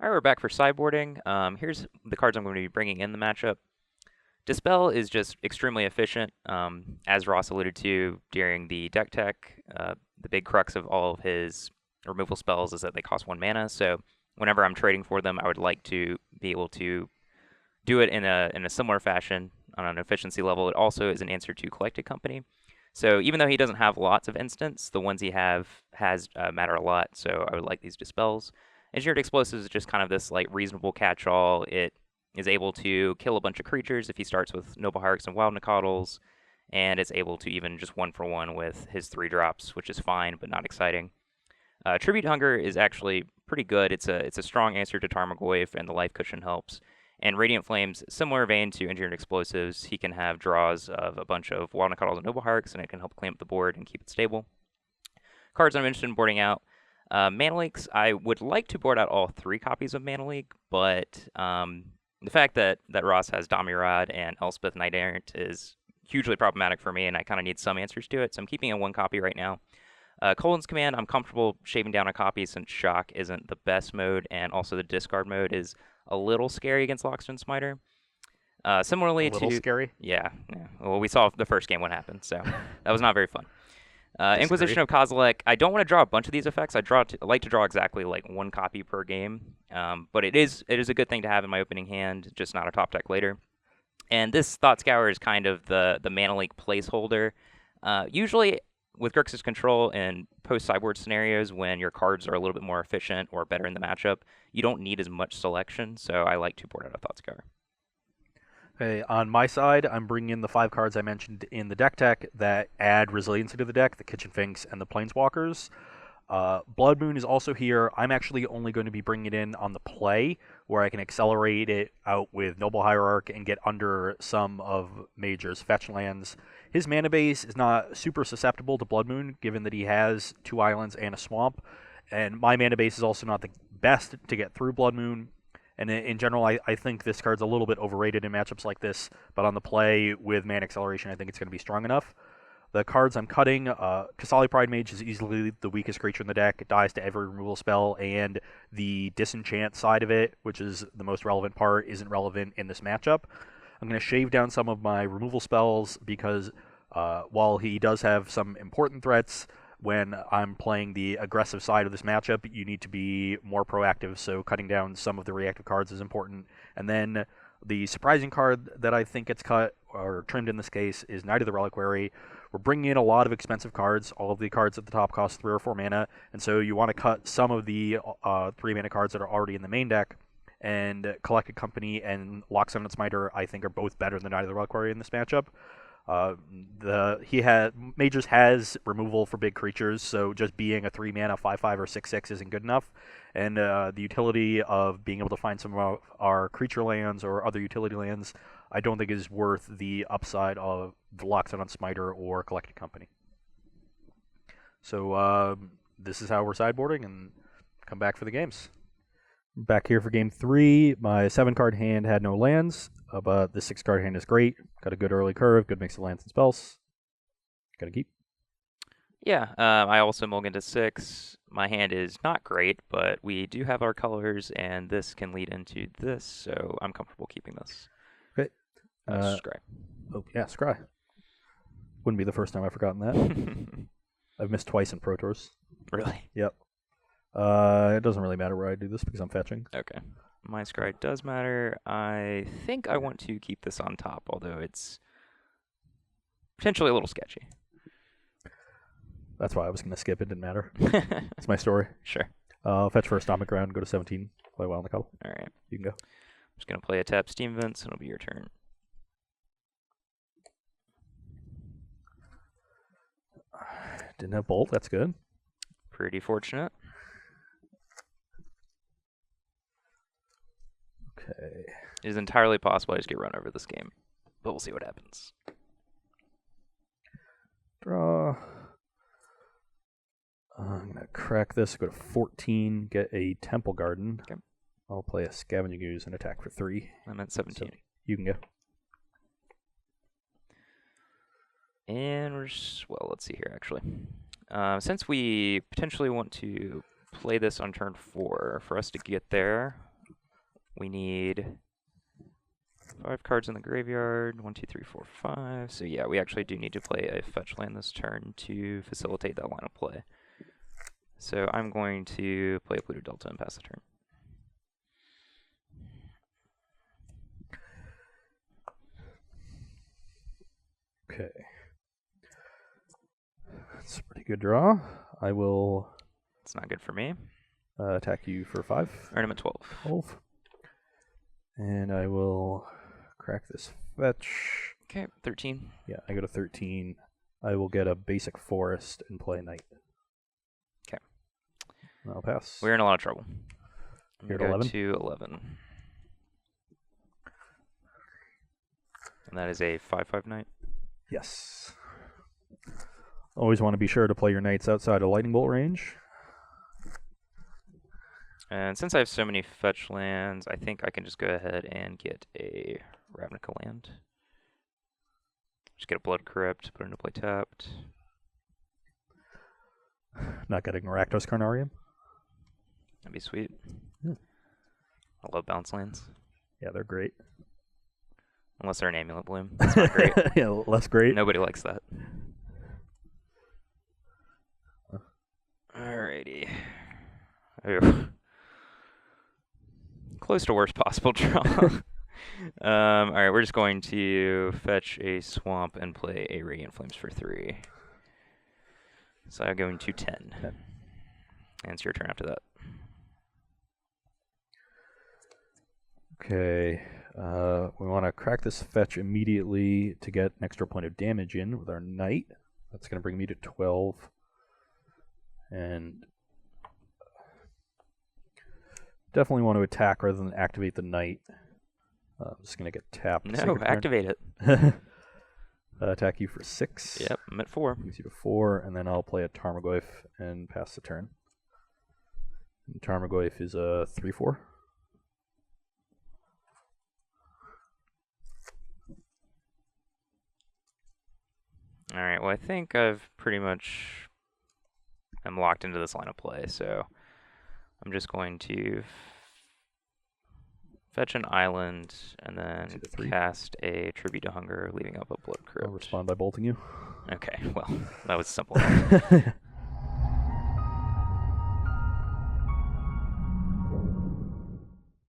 All right, we're back for sideboarding. Here's the cards I'm going to be bringing in the matchup. Dispel is just extremely efficient. As Ross alluded to during the deck tech, the big crux of all of his removal spells is that they cost 1 mana. So whenever I'm trading for them, I would like to be able to do it in a similar fashion on an efficiency level. It also is an answer to Collected Company. So even though he doesn't have lots of instants, the ones he has matter a lot. So I would like these dispels. Engineered Explosives is just kind of this like reasonable catch-all. It is able to kill a bunch of creatures if he starts with Noble Hierarchs and Wild Nacatls, and it's able to even just 1-for-1 with his 3 drops, which is fine but not exciting. Tribute Hunger is actually pretty good. It's a strong answer to Tarmogoyf, and the life cushion helps. And Radiant Flames, similar vein to Engineered Explosives, he can have draws of a bunch of Wild Nacatls and Noble Hierarchs, and it can help clean up the board and keep it stable. Cards I'm interested in boarding out. Mana Leaks, I would like to board out all 3 copies of Mana Leak, but the fact that Ross has Damirad and Elspeth Knight Errant is hugely problematic for me, and I kind of need some answers to it, so I'm keeping a 1 copy right now. Colon's Command, I'm comfortable shaving down a copy since Shock isn't the best mode, and also the discard mode is a little scary against Lockstone Smiter. A Similarly little to, scary. yeah. Well, we saw the first game what happened, so that was not very fun. Disagree. Inquisition of Kozilek, I don't want to draw a bunch of these effects. I like to draw exactly like 1 copy per game, but it is a good thing to have in my opening hand, just not a top deck later. And this Thought Scour is kind of the Mana Leak placeholder. Usually with Grixis control in post-sideboard scenarios, when your cards are a little bit more efficient or better in the matchup, you don't need as much selection, so I like to board out a Thought Scour. Okay, on my side, I'm bringing in the 5 cards I mentioned in the deck tech that add resiliency to the deck, the Kitchen Finks and the Planeswalkers. Blood Moon is also here. I'm actually only going to be bringing it in on the play, where I can accelerate it out with Noble Hierarch and get under some of Major's fetch lands. His mana base is not super susceptible to Blood Moon, given that he has 2 islands and a swamp, and my mana base is also not the best to get through Blood Moon. And in general, I think this card's a little bit overrated in matchups like this, but on the play with mana acceleration, I think it's going to be strong enough. The cards I'm cutting, Kasali Pride Mage is easily the weakest creature in the deck. It dies to every removal spell, and the disenchant side of it, which is the most relevant part, isn't relevant in this matchup. I'm going to shave down some of my removal spells because while he does have some important threats, when I'm playing the aggressive side of this matchup, you need to be more proactive, so cutting down some of the reactive cards is important. And then the surprising card that I think gets cut, or trimmed in this case, is Knight of the Reliquary. We're bringing in a lot of expensive cards. All of the cards at the top cost 3 or 4 mana, and so you want to cut some of the 3 mana cards that are already in the main deck. And Collected Company and Lockstone and Smiter, I think, are both better than Knight of the Reliquary in this matchup. Majors has removal for big creatures, so just being a 3 mana 5/5 or 6/6 isn't good enough. And the utility of being able to find some of our creature lands or other utility lands, I don't think is worth the upside of the Lockstone on Smiter or Collected Company. So this is how we're sideboarding, and come back for the games. Back here for game 3. My 7-card hand had no lands, but the 6-card hand is great. Got a good early curve, good mix of lands and spells. Gotta keep. Yeah, I also mulligan to 6. My hand is not great, but we do have our colors, and this can lead into this, so I'm comfortable keeping this. Okay. Scry. Oh, yeah, Scry. Wouldn't be the first time I've forgotten that. I've missed twice in Pro Tours. Really? Yep. It doesn't really matter where I do this because I'm fetching. Okay. My scry does matter. I think I want to keep this on top, although it's potentially a little sketchy. That's why I was going to skip. It didn't matter. That's my story. Sure. Fetch for a Stomach Ground, go to 17, play Wild Nacatl. All right. You can go. I'm just going to play a tap Steam Vents, and it'll be your turn. Didn't have Bolt, that's good. Pretty fortunate. Okay. It is entirely possible I just get run over this game, but we'll see what happens. Draw. I'm going to crack this, go to 14, get a Temple Garden. Okay. I'll play a Scavenging Ooze and attack for 3. I'm at 17. So you can go. And well, let's see here, actually. Since we potentially want to play this on turn 4. For us to get there, we need 5 cards in the graveyard. 1, 2, 3, 4, 5. So yeah, we actually do need to play a fetch land this turn to facilitate that line of play. So I'm going to play a Pluto Delta and pass the turn. Okay. That's a pretty good draw. I will It's not good for me. attack you for 5. Earn him at 12. 12. And I will crack this fetch. Okay, 13. Yeah, I go to 13. I will get a basic forest and play knight. Okay. I'll pass. We're in a lot of trouble. I'm You're going at to 11? go to 11. And that is a 5/5 knight. Yes. Always want to be sure to play your knights outside of lightning bolt range. And since I have so many fetch lands, I think I can just go ahead and get a Ravnica land. Just get a Blood Crypt, put it into play tapped. Not getting Rakdos Carnarium. That'd be sweet. Yeah. I love bounce lands. Yeah, they're great. Unless they're an Amulet Bloom. That's not great. Yeah, less great. Nobody likes that. Alrighty. Ooh. Close to worst possible draw. Alright, we're just going to fetch a swamp and play a Radiant Flames for 3. So I'm going to 10. And it's your turn after that. Okay. We want to crack this fetch immediately to get an extra point of damage in with our knight. That's going to bring me to 12. And definitely want to attack rather than activate the knight. I'm just going to get tapped. No, activate it. Attack you for 6. Yep, I'm at 4. Brings you to 4, and then I'll play a Tarmogoyf and pass the turn. And Tarmogoyf is a 3/4. Alright, well I think I've pretty much am locked into this line of play, so I'm just going to fetch an island and then cast a Tribute to Hunger, leaving up a Blood Crypt. I'll respond by bolting you. Okay, well, that was simple.